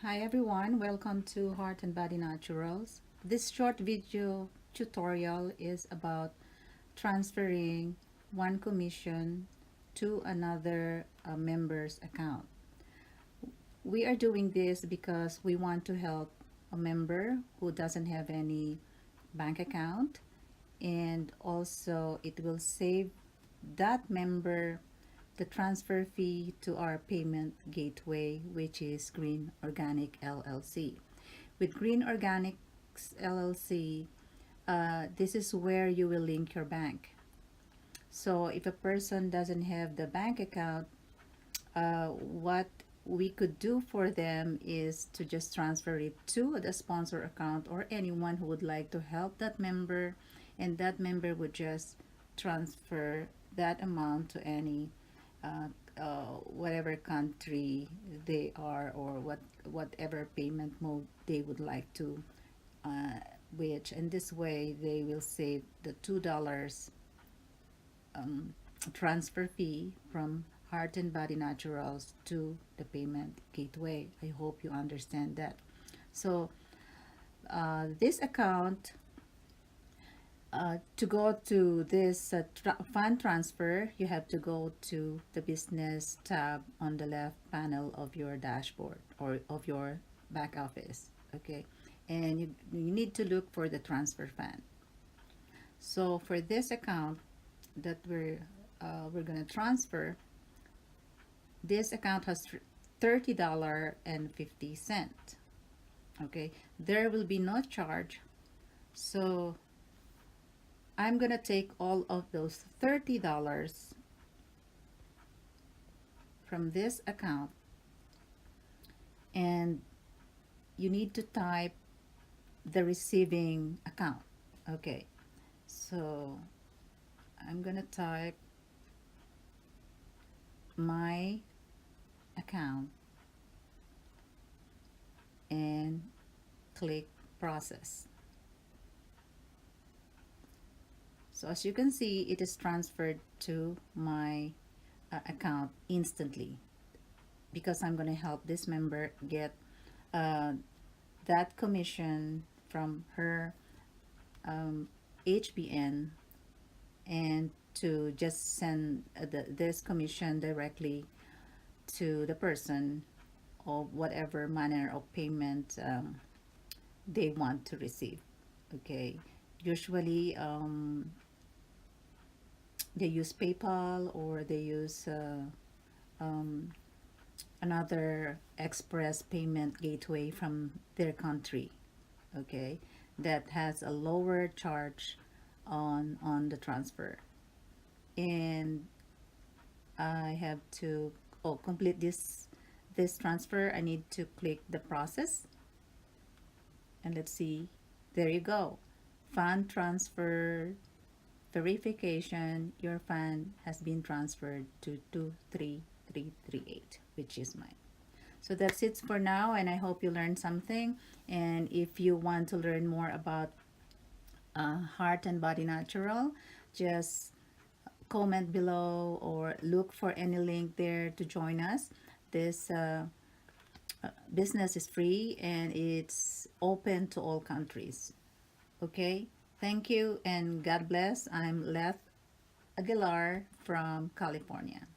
Hi everyone, welcome to Heart and Body Naturals. This short video tutorial is about transferring one commission to another member's account. We are doing this because we want to help a member who doesn't have any bank account, and also it will save that member the transfer fee to our payment gateway, which is Green Organic LLC. With Green Organics LLC, this is where you will link your bank. So if a person doesn't have the bank account, what we could do for them is to just transfer it to the sponsor account or anyone who would like to help that member, and that member would just transfer that amount to any whatever country they are, or whatever payment mode they would like to which, and this way they will save the $2 transfer fee from Heart and Body Naturals to the payment gateway. I hope you understand that. So this account, to go to this fund transfer, you have to go to the business tab on the left panel of your dashboard or of your back office. Okay, and you need to look for the transfer fund. So for this account that we're gonna transfer, this account has $30.50. Okay, there will be no charge. So I'm gonna take all of those $30 from this account, and you need to type the receiving account. Okay, so I'm gonna type my account and click process. So as you can see, it is transferred to my account instantly, because I'm going to help this member get uh, that commission from her HBN, and to just send this commission directly to the person, or whatever manner of payment they want to receive. Okay, usually they use PayPal, or they use um, another express payment gateway from their country. Okay, that has a lower charge on the transfer. And I have to complete this transfer. I need to click the process, and let's see, there you go, fund transfer verification, your fund has been transferred to 23338, which is mine. So that's it for now, and I hope you learned something. And if you want to learn more about Heart and Body Natural, just comment below or look for any link there to join us. This business is free and it's open to all countries. Okay, thank you and God bless. I'm Leth Aguilar from California.